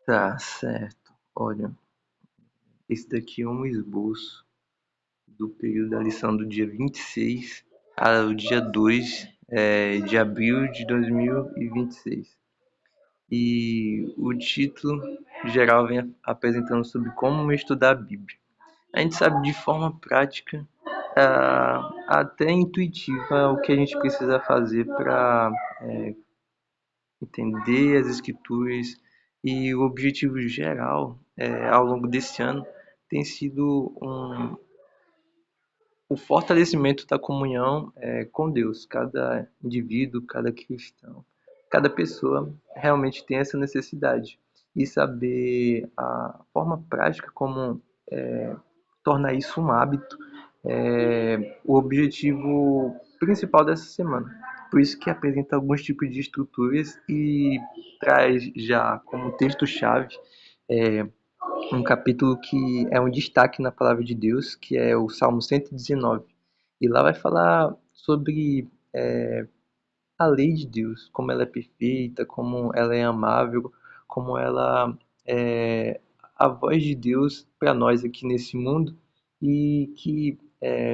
Tá certo. Olha, esse daqui é um esboço do período da lição do dia 26 ao dia 2 de abril de 2026. E o título geral vem apresentando sobre como estudar a Bíblia. A gente sabe de forma prática, até intuitiva, o que a gente precisa fazer para entender as escrituras, e o objetivo geral ao longo desse ano tem sido o fortalecimento da comunhão com Deus. Cada indivíduo, cada cristão, cada pessoa realmente tem essa necessidade, e saber a forma prática como tornar isso um hábito é o objetivo principal dessa semana. Por isso que apresenta alguns tipos de estruturas e traz já como texto-chave é, um capítulo que é um destaque na palavra de Deus, que é o Salmo 119. E lá vai falar sobre a lei de Deus, como ela é perfeita, como ela é amável, como ela é a voz de Deus para nós aqui nesse mundo, e que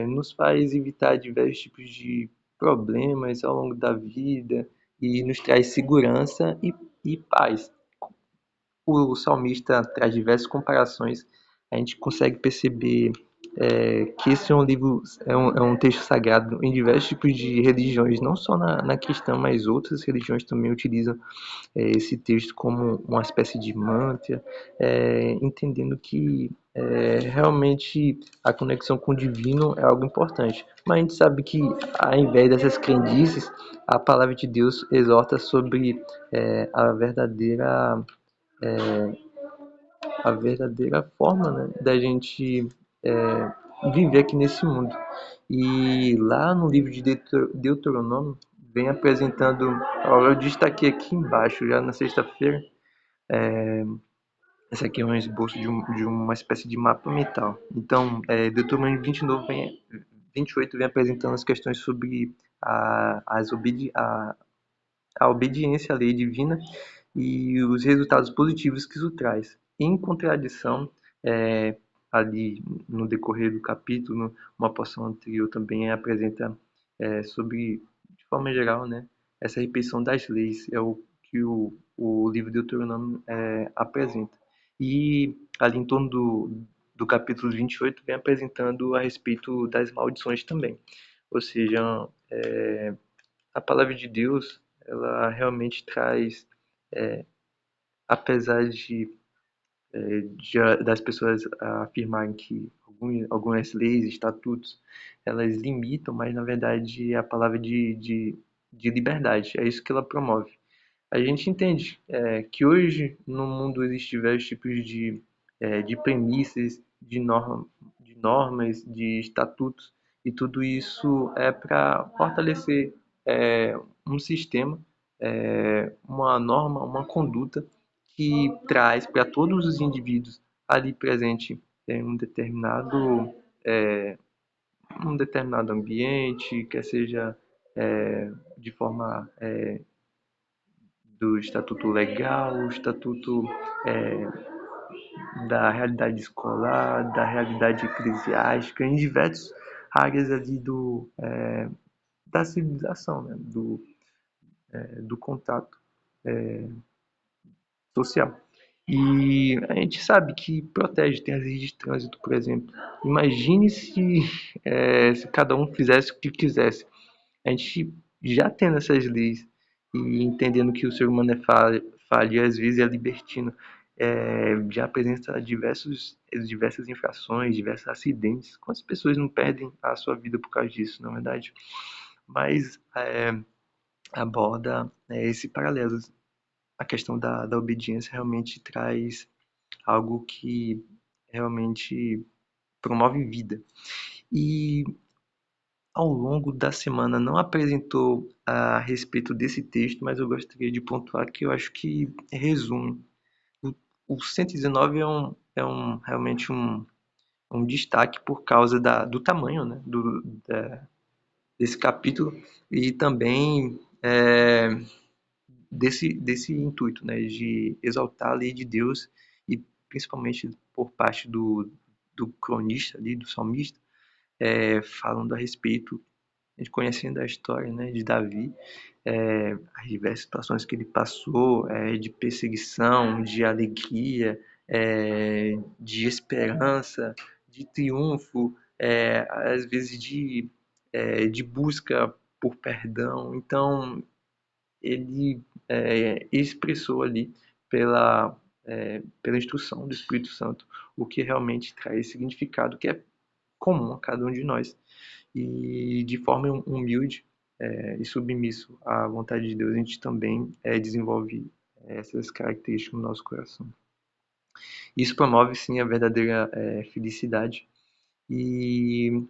nos faz evitar diversos tipos de problemas ao longo da vida e nos traz segurança e paz. O salmista traz diversas comparações, a gente consegue perceber que esse é um livro, é um texto sagrado em diversos tipos de religiões, não só na cristã, mas outras religiões também utilizam esse texto como uma espécie de mantra, entendendo que realmente a conexão com o divino é algo importante. Mas a gente sabe que, ao invés dessas crendices, a palavra de Deus exorta sobre a verdadeira forma, né, da gente viver aqui nesse mundo. E lá no livro de Deuteronômio, vem apresentando, eu destaquei aqui embaixo, já na sexta-feira, esse aqui é um esboço de uma espécie de mapa mental. Então, Deuteronômio 29 28 vem apresentando as questões sobre a obediência à lei divina e os resultados positivos que isso traz. Em contradição, é, ali no decorrer do capítulo, uma porção anterior também apresenta sobre, de forma geral, né, essa repetição das leis, é o que o livro de Deuteronômio apresenta. E ali em torno do capítulo 28 vem apresentando a respeito das maldições também. Ou seja, a palavra de Deus, ela realmente traz, apesar das pessoas afirmarem que algumas leis, estatutos, elas limitam, mas na verdade é a palavra de liberdade, é isso que ela promove. A gente entende que hoje no mundo existem diversos tipos de premissas, de normas, de estatutos, e tudo isso é para fortalecer um sistema, uma norma, uma conduta que traz para todos os indivíduos ali presente é, um determinado ambiente, quer seja de forma do estatuto legal, o estatuto da realidade escolar, da realidade eclesiástica, em diversas áreas ali da civilização, né? Do contato social. E a gente sabe que protege, tem as leis de trânsito, por exemplo. Imagine se cada um fizesse o que quisesse. A gente já tendo essas leis e entendendo que o ser humano é falho e às vezes é libertino, já apresenta diversas infrações, diversos acidentes. Quantas pessoas não perdem a sua vida por causa disso, na verdade? Mas aborda esse paralelo. A questão da obediência realmente traz algo que realmente promove vida. E ao longo da semana não apresentou a respeito desse texto, mas eu gostaria de pontuar que eu acho que resume. O, o 119 realmente um destaque por causa do tamanho, né, desse capítulo, e também desse intuito, né, de exaltar a lei de Deus e principalmente por parte do cronista ali, do salmista, falando a respeito, a gente conhecendo a história, né, de Davi, as diversas situações que ele passou, de perseguição, de alegria, de esperança, de triunfo, às vezes de busca por perdão. Então, ele expressou ali pela instrução do Espírito Santo o que realmente traz significado, que é comum a cada um de nós. E de forma humilde e submisso à vontade de Deus, a gente também desenvolve essas características no nosso coração. Isso promove, sim, a verdadeira felicidade e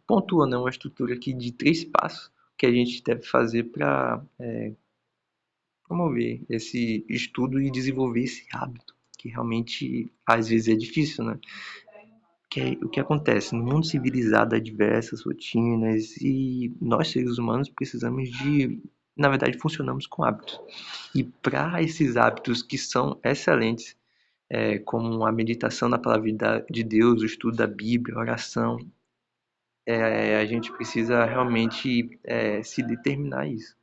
pontua, né, uma estrutura aqui de 3 passos que a gente deve fazer para promover esse estudo e desenvolver esse hábito, que realmente às vezes é difícil, né? O que acontece? No mundo civilizado há diversas rotinas e nós, seres humanos, precisamos na verdade, funcionamos com hábitos. E para esses hábitos que são excelentes, como a meditação na palavra de Deus, o estudo da Bíblia, a oração, a gente precisa realmente se determinar a isso.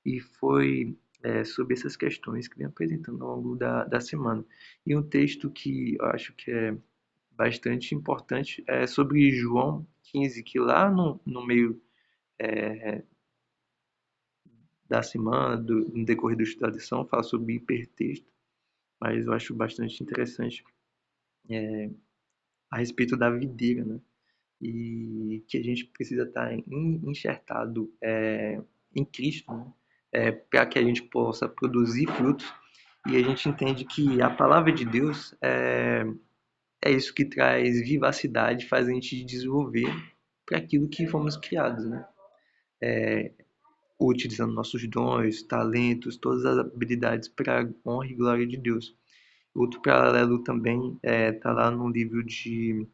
E foi sobre essas questões que vem apresentando ao longo da semana. E um texto que eu acho que é bastante importante é sobre João 15, que lá no meio da semana, no decorrer do estudo da lição, fala sobre hipertexto, mas eu acho bastante interessante a respeito da videira, né? E que a gente precisa estar enxertado em Cristo, né? Para que a gente possa produzir frutos. E a gente entende que a palavra de Deus é isso que traz vivacidade, faz a gente desenvolver para aquilo que fomos criados, né? Utilizando nossos dons, talentos, todas as habilidades para a honra e glória de Deus. Outro paralelo também está lá no livro de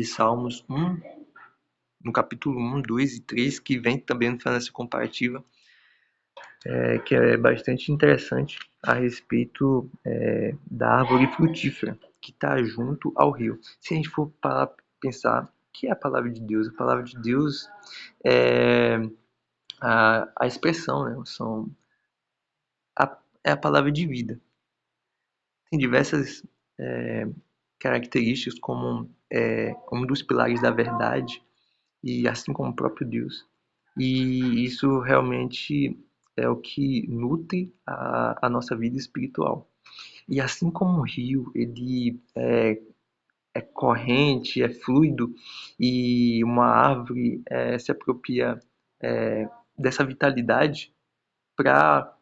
Salmos 1, no capítulo 1, 2 e 3, que vem também fazendo essa comparativa, que é bastante interessante a respeito da árvore frutífera que está junto ao rio. Se a gente for para pensar, o que é a palavra de Deus? A palavra de Deus é a expressão, né? É a palavra de vida. Tem diversas é, características como um dos pilares da verdade, e assim como o próprio Deus. E isso realmente é o que nutre a nossa vida espiritual. E assim como um rio, ele é corrente, é fluido, e uma árvore se apropria dessa vitalidade para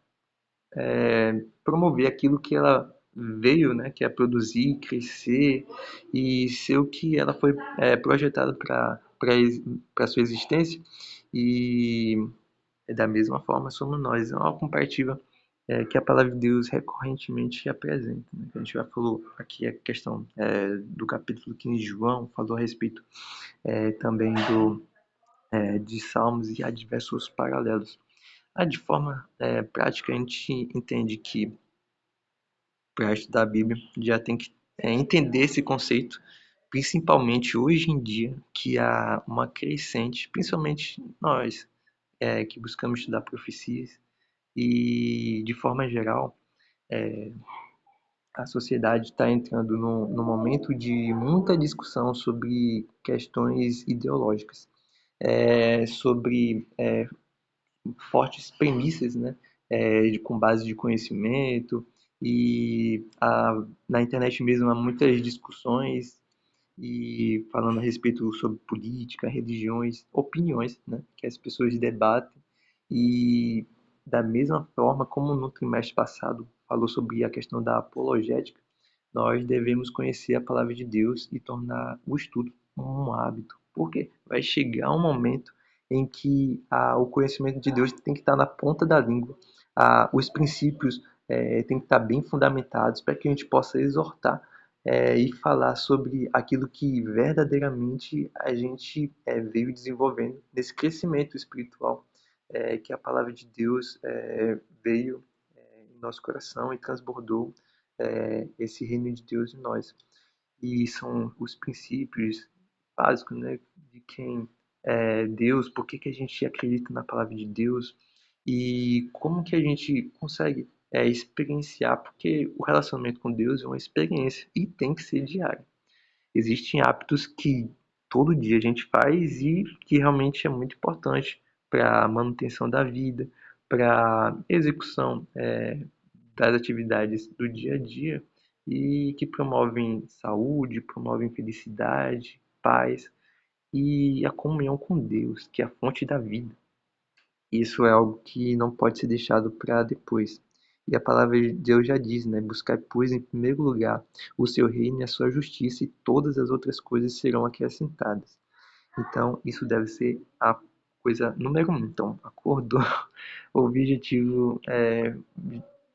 promover aquilo que ela veio, né, que é produzir, crescer e ser o que ela foi projetada para sua existência. E da mesma forma somos nós. É uma comparativa que a palavra de Deus recorrentemente apresenta. Né? A gente já falou aqui a questão do capítulo 15 de João, falou a respeito também de Salmos e há diversos paralelos. De forma prática, a gente entende que para estudar a Bíblia já tem que entender esse conceito, principalmente hoje em dia, que há uma crescente, principalmente nós que buscamos estudar profecias, e de forma geral, a sociedade está entrando num momento de muita discussão sobre questões ideológicas, sobre fortes premissas, né, com base de conhecimento, e na internet mesmo há muitas discussões e falando a respeito sobre política, religiões, opiniões, né, que as pessoas debatem. E da mesma forma como no trimestre passado falou sobre a questão da apologética, nós devemos conhecer a palavra de Deus e tornar o estudo um hábito. Porque vai chegar um momento em que o conhecimento de Deus tem que estar na ponta da língua, os princípios têm que estar bem fundamentados para que a gente possa exortar e falar sobre aquilo que verdadeiramente a gente veio desenvolvendo nesse crescimento espiritual que a palavra de Deus veio nosso coração e transbordou esse reino de Deus em nós. E são os princípios básicos, né, de quem é Deus, por que que a gente acredita na palavra de Deus e como que a gente consegue experienciar, porque o relacionamento com Deus é uma experiência e tem que ser diário. Existem hábitos que todo dia a gente faz e que realmente é muito importante para a manutenção da vida, para a execução das atividades do dia a dia e que promovem saúde, promovem felicidade, paz e a comunhão com Deus, que é a fonte da vida. Isso é algo que não pode ser deixado para depois. E a palavra de Deus já diz, né? Buscar, pois, em primeiro lugar o seu reino e a sua justiça, e todas as outras coisas serão acrescentadas. Então, isso deve ser a coisa número um. Então, acordou. O objetivo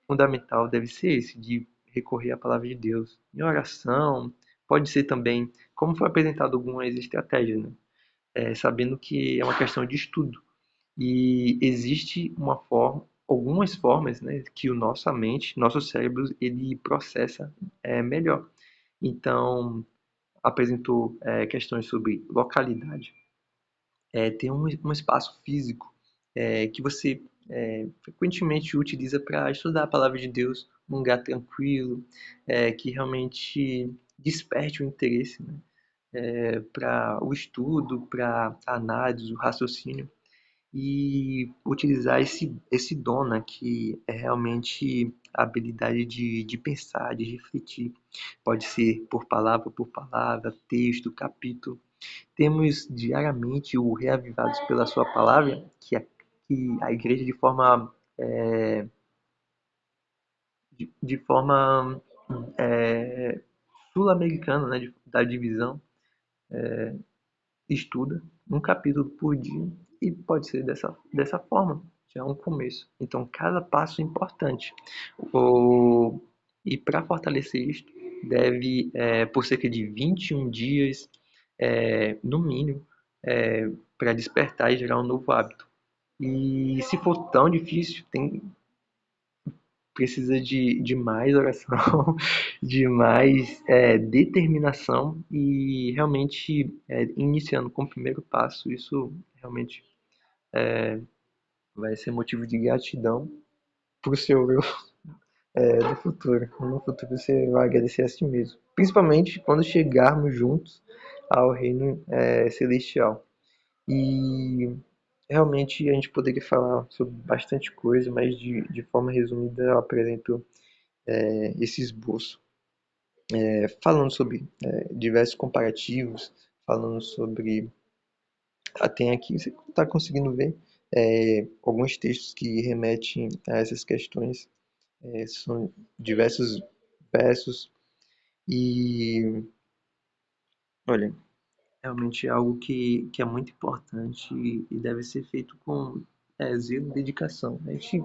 fundamental deve ser esse, de recorrer à palavra de Deus. Em oração, pode ser também, como foi apresentado algumas estratégias, né? Sabendo que é uma questão de estudo. E existe uma forma, algumas formas, né, que o nossa mente, nosso cérebro, ele processa melhor. Então, apresentou questões sobre localidade, ter um espaço físico que você frequentemente utiliza para estudar a palavra de Deus, um lugar tranquilo, que realmente desperte o interesse, né, para o estudo, para a análise, o raciocínio e utilizar esse dom, né, que é realmente a habilidade de pensar, de refletir. Pode ser por palavra, texto, capítulo. Temos diariamente o Reavivados pela Sua Palavra, que a igreja de forma sul-americana, né, da divisão, estuda um capítulo por dia e pode ser dessa forma, já é um começo. Então, cada passo é importante. O, e para fortalecer isto, deve, por cerca de 21 dias, no mínimo, para despertar e gerar um novo hábito. E se for tão difícil, precisa de mais oração, de mais determinação e realmente iniciando com o primeiro passo, isso realmente vai ser motivo de gratidão para o seu eu do futuro. No futuro você vai agradecer a si mesmo, principalmente quando chegarmos juntos ao reino celestial. E realmente a gente poderia falar sobre bastante coisa, mas de forma resumida eu apresento esse esboço. Falando sobre diversos comparativos, falando sobre. Tem aqui, você está conseguindo ver alguns textos que remetem a essas questões, são diversos versos, e olha, realmente é algo que é muito importante e deve ser feito com zelo e dedicação. A gente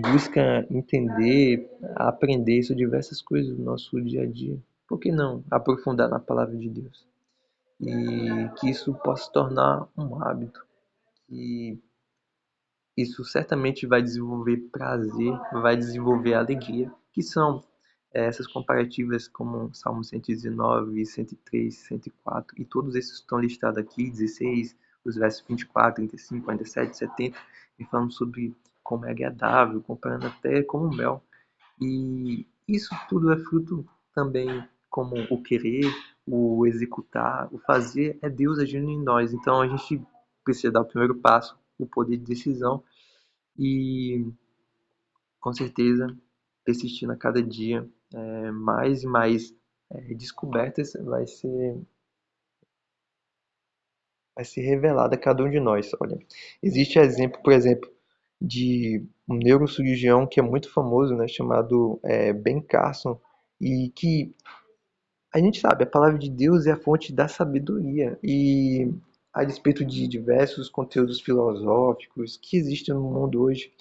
busca entender, aprender sobre diversas coisas do nosso dia a dia. Por que não aprofundar na palavra de Deus? E que isso possa se tornar um hábito, que isso certamente vai desenvolver prazer, vai desenvolver alegria, que são essas comparativas como Salmo 119, 103, 104, e todos esses estão listados aqui, 16, os versos 24, 35, 47, 70, e falando sobre como é agradável, comparando até como mel. E isso tudo é fruto também como o querer, o executar, o fazer, é Deus agindo em nós. Então a gente precisa dar o primeiro passo, o poder de decisão e com certeza persistindo a cada dia, mais e mais descobertas vai ser revelada a cada um de nós. Olha, existe exemplo, por exemplo, de um neurocirurgião que é muito famoso, né, chamado Ben Carson, e que a gente sabe, a palavra de Deus é a fonte da sabedoria e a despeito de diversos conteúdos filosóficos que existem no mundo hoje,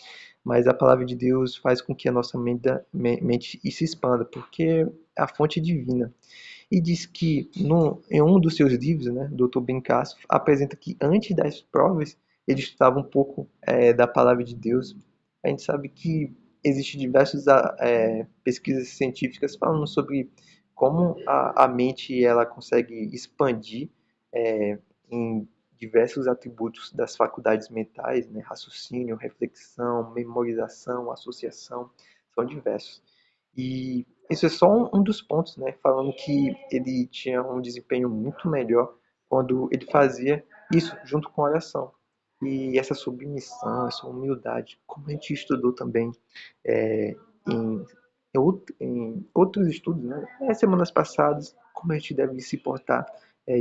mas a palavra de Deus faz com que a nossa mente se expanda, porque é a fonte divina. E diz que em um dos seus livros, né, Dr. Bencasso apresenta que antes das provas ele estudava um pouco da palavra de Deus A gente sabe que existem diversas pesquisas científicas falando sobre como a mente ela consegue expandir é, em diversos atributos das faculdades mentais, né? Raciocínio, reflexão, memorização, associação, são diversos. E isso é só um dos pontos, né? Falando que ele tinha um desempenho muito melhor quando ele fazia isso junto com a oração. E essa submissão, essa humildade, como a gente estudou também é, em, em outros estudos, né? Semanas passadas, como a gente deve se portar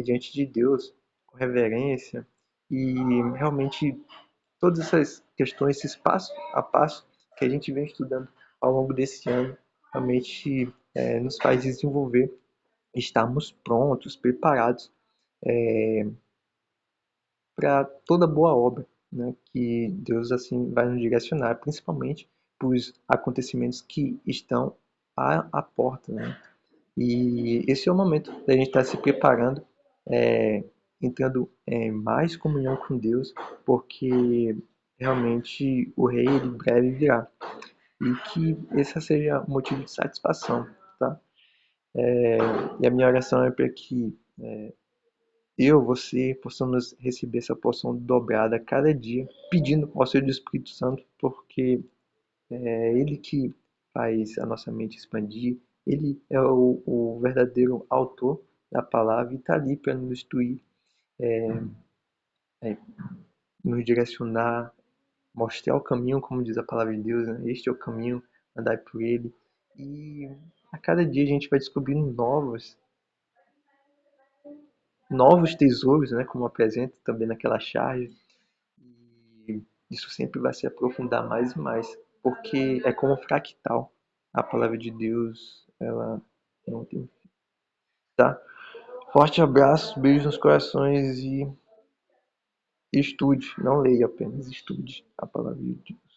diante de Deus, com reverência, e realmente todas essas questões, esses passo a passo que a gente vem estudando ao longo desse ano, realmente nos faz desenvolver, estarmos prontos, preparados para toda boa obra, né? Que Deus assim vai nos direcionar, principalmente para os acontecimentos que estão à porta, né? E esse é o momento da gente estar se preparando, é, entrando em mais comunhão com Deus, porque realmente o Rei ele breve virá e que esse seja um motivo de satisfação, tá? E a minha oração é para que eu, você, possamos receber essa porção dobrada a cada dia, pedindo o auxílio do Espírito Santo, porque é Ele que faz a nossa mente expandir, Ele é o verdadeiro autor da palavra e está ali para nos instruir, nos direcionar, mostrar o caminho, como diz a palavra de Deus, né? Este é o caminho, andai por ele. E a cada dia a gente vai descobrindo novos tesouros, né? Como apresenta também naquela charge. E isso sempre vai se aprofundar mais e mais, porque é como um fractal. A palavra de Deus, ela não tem fim, tá? Forte abraço, beijos nos corações e estude, não leia apenas, estude a palavra de Deus.